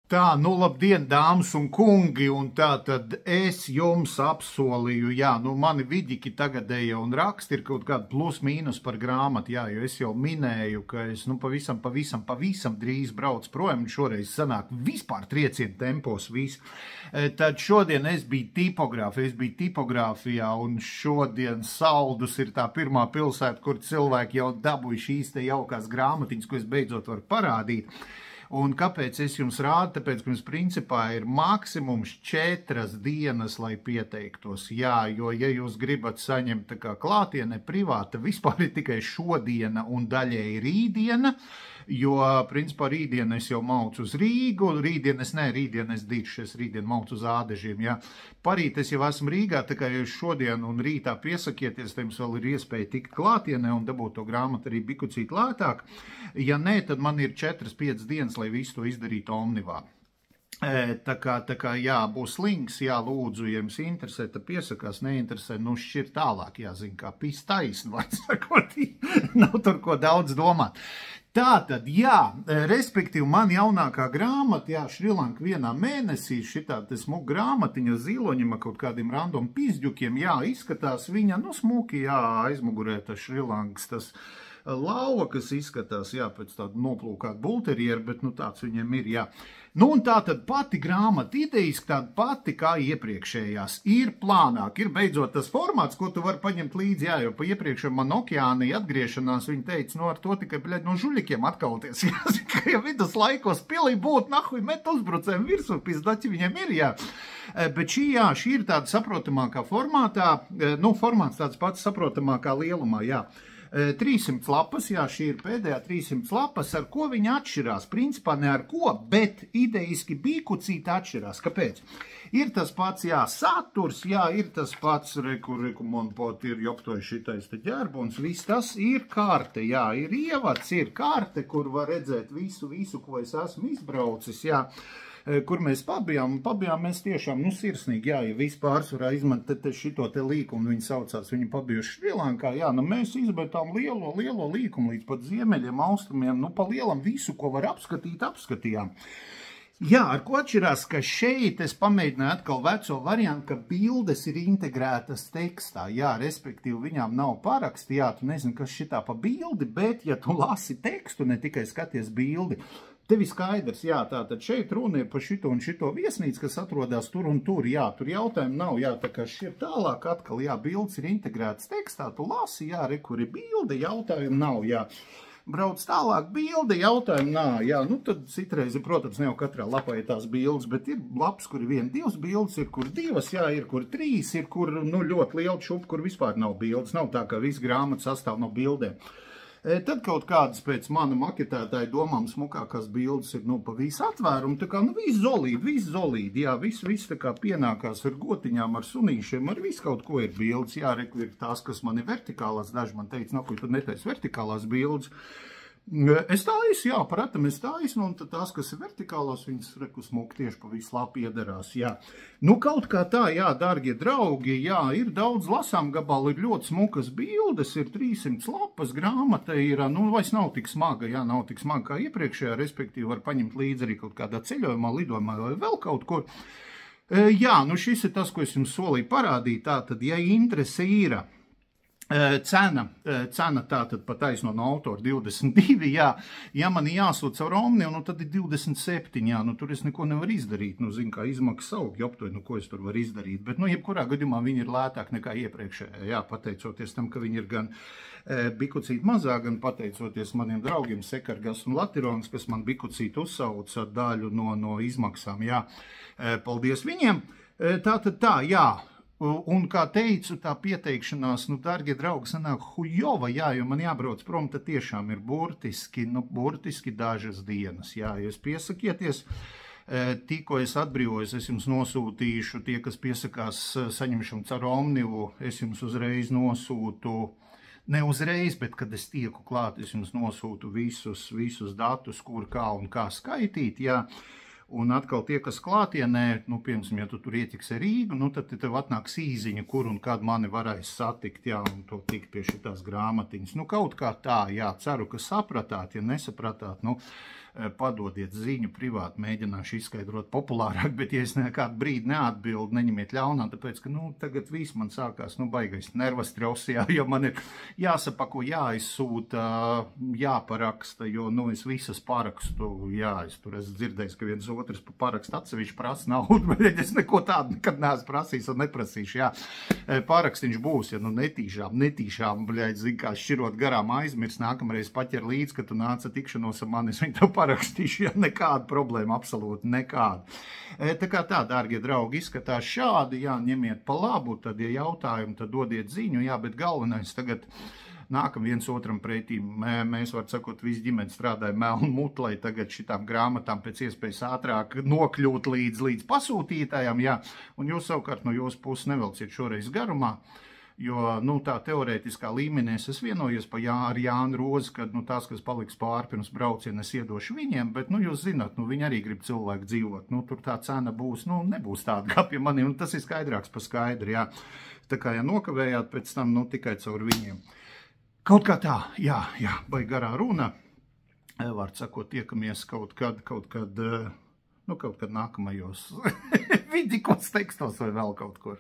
Tā, nu labdien, dāmas un kungi, un tā tad es jums apsolīju, jā, nu mani vidiki tagadēja un raksti ir kaut kāda plus mīnus par grāmatu, jā, jo es jau minēju, ka es, nu pavisam drīz braucu projām, un šoreiz sanāk vispār triecienu tempos viss. Tad šodien es biju tipogrāfijā, un šodien Saldus ir tā pirmā pilsēta, kur cilvēki jau dabūja šīs te jaukās grāmatiņas, ko es beidzot varu parādīt. Un kāpēc es jums rādu? Tāpēc, ka jums principā ir maksimums 4 dienas, lai pieteiktos. Jā, jo ja jūs gribat saņemt tā kā klātienē privāta, vispār ir tikai šodiena un daļēji rītdiena, jo principā rītdien es jau maucu uz Rīgu, rītdien es diršies, rītdien maucu uz Ādežiem, jā. Parīt es jau esmu Rīgā, tā kā jūs šodien un rītā piesakieties, tad jums vēl ir iespēja tikt klātienē un dabūt to grāmatu arī bikucīt lētāk. Ja nē, tad man ir 4-5 dienas, lai visu to izdarītu Omnivā. Tā kā jā, būs links, jā, lūdzu, ja jums interesē, tad piesakās, neinteresē, nu šķir tālāk, jāzina, kā pīs taisni, vai sakot, nav tur ko daudz domāt. Tātad, jā, respektīvi man jaunākā grāmata, jā, Šrilanka vienā mēnesī, šitā te smuka grāmatiņa ziloņam ar kaut kādiem random pizģukiem, jā, izskatās viņa, nu smuki, jā, aizmugurē tas Šrilankas, tas lauva, kas izskatās, jā, pēc tādu noplūkātu bulterieru, bet, nu, tāds viņiem ir, jā. Nu, un tā tad pati grāmata idejiski tāda pati kā iepriekšējās. Ir plānāk, ir beidzot tas formāts, ko tu vari paņemt līdzi, jā, jo pa iepriekšējā man okeānī atgriešanās, viņi teica, nu, ar to tikai, bļaļ, no žuļikiem atkauties, jā, ka ja vidus laikos pilī būt, nahuj, met uzbrucējiem virsū, pizdaķi viņiem ir, jā. Bet šī ir tāda saprotamākā formātā, nu, formāts tāds pats saprotamākā lielumā, jā. 300 lapas, jā, šī ir pēdējā 300 lapas, ar ko viņi atšķirās. Principā ne ar ko, bet idejiski bikucīti atšķirās. Kāpēc? Ir tas pats, jā, saturs, jā, ir tas pats, reku, man pot ir joptoja šitais te ģerbuns, viss tas ir karte, jā, ir ievads, ir karte, kur var redzēt visu, ko es esmu izbraucis, jā. Kur mēs pabijām mēs tiešām, nu, sirsnīgi, jā, ja visi pārsvarā izmantot šito te līkumu, viņi saucās, viņi pabijuši Šrilankā, jā, nu, mēs izbētām lielo līkumu līdz pat ziemeļiem, austrumiem, nu, pa lielam visu, ko var apskatīt, apskatījām. Jā, ar ko atšķirās, ka šeit es pamēģināju atkal veco variantu, ka bildes ir integrētas tekstā, jā, respektīvi viņām nav paraksti, jā, tu nezini, kas šitā pa bildi, bet ja tu lasi tekstu, ne tikai skaties bildi, tev ir skaidrs, jā, tātad šeit runa ir par šito un šito viesnīcu, kas atrodas tur un tur, jā, tur jautājumu nav, jā, tā kā šie tālāk atkal, jā, bildes ir integrētas tekstā, tu lasi, jā, re, kur ir bilde, jautājumu nav, jā. Brauc tālāk, bilde, jautājumu nav, jā, nu tad citreiz, protams, ne jau katrā lapā ir tās bildes, bet ir lapas, kur ir 1-2 bildes, ir kur 2, jā, ir kur 3, ir kur, nu, ļoti liela šupa, kur vispār nav bildes, nav tā, ka viss grāmata sastāv no bildēm. Tad kaut kādas pēc mana maketētāja domām smukākās bildes ir, nu, pa visu atvērumu, tā kā, nu, viss zolīdi, jā, viss tā kā pienākās ar gotiņām, ar sunīšiem, ar visu kaut ko ir bildes, jā, reku ir tās, kas man ir vertikālās, daži man teica, nu, ko tu netaisi vertikālās bildes. Es taisu, jā, paratam es taisu, un tad tās, kas ir vertikālās, viņas reku smuki tieši pa visu lapu iedarās, jā. Nu, kaut kā tā, jā, dargie draugi, jā, ir daudz lasām gabalu, ir ļoti smukas bildes, ir 300 lapas, grāmata ir, nu, vairs nav tik smaga, jā, nav tik smaga kā iepriekšējā, respektīvi var paņemt līdzi arī kaut kādā ceļojumā, lidojumā vai vēl kaut kur. Jā, nu, šis ir tas, ko es jums solīju parādīt, tātad, ja interese ir, cena tātad pa taisno no autora 22, jā, ja man jāsūt caur Omniju, nu tad ir 27, jā, nu tur es neko nevaru izdarīt, nu zinu, kā izmaksas aug, joptoju, nu ko es tur varu izdarīt, bet, nu, jebkurā gadījumā viņi ir lētāk nekā iepriekšējā, jā, pateicoties tam, ka viņi ir gan bikucīt mazāk, gan pateicoties maniem draugiem Sekargas un Latirons, kas man bikucīt uzsauca daļu no izmaksām, jā, paldies viņiem, tātad tā, jā. Un, kā teicu, tā pieteikšanās, nu, dargie draugi, sanāk hujova, jā, jo man jābrauc prom, tad tiešām ir burtiski dažas dienas, jā, jūs piesakieties, tikko es atbrīvojos, es jums nosūtīšu, tie, kas piesakās saņemšanu caur Omnivu, es jums uzreiz nosūtu, ne uzreiz, bet, kad es tieku klāt, es jums nosūtu visus datus, kur, kā un kā skaitīt, jā. Un atkal tie, kas klātienē, nu, piemēram, ja tu tur ietiks ar Rīgu, nu, tad tev atnāks īziņa, kur un kad mani varēs satikt, jā, un to tikt pie šitās grāmatiņas. Nu, kaut kā tā, jā, ceru, ka sapratāt, ja nesapratāt, nu, padodiet ziņu privāti, mēģināšu izskaidrot populārāk, bet ja es nekādu brīdi neatbildu, neņemiet ļaunā, tāpēc, ka, tagad viss man sākās, baigais nervas trausijā, jo man ir jāsapako, jāizsūta, jāparaksta, jo, es visas parakstu, es tur esmu dzirdējis, ka viens otrs pa parakstu atsevišķi prasa naudu, bet es neko tādu nekad neesmu prasījis un neprasīšu, parakstiņš būs, ja netīšām, bļaļ, zin kā šķirot garām aizmirs, nākamreiz paķer līdz, ka tu nāca tikšanos ar mani, es viņu tev parakstīšu, nekāda problēma, absolūti nekāda. Tā kā tā, dārgie draugi, izskatās šādi, ņemiet pa labu, tad, ja jautājumi, tad dodiet ziņu, bet galvenais tagad nākam viens otram pretī. Mēs, var sakot, visi ģimeni strādāja melnu mutu, lai tagad šitām grāmatām pēc iespējas ātrāk nokļūt līdz pasūtītājām, un jūs savukārt no jūsu puses nevelciet šoreiz garumā, jo, tā teorētiskā līmenī es vienojos ar Jānu Rozi, ka, tās, kas paliks pāri pirms brauciena, es iedošu viņiem, bet, jūs zināt, viņi arī grib cilvēku dzīvot, tur tā cena būs, nebūs tāda kā pie maniem, tas ir skaidrāks pa skaidri, Tā kā, ja nokavējāt pēc tam, tikai caur viņiem. Kaut kā tā, vai garā runa, var sakot, tiekamies kaut kad nākamajos vidikos tekstos vai vēl kaut kur.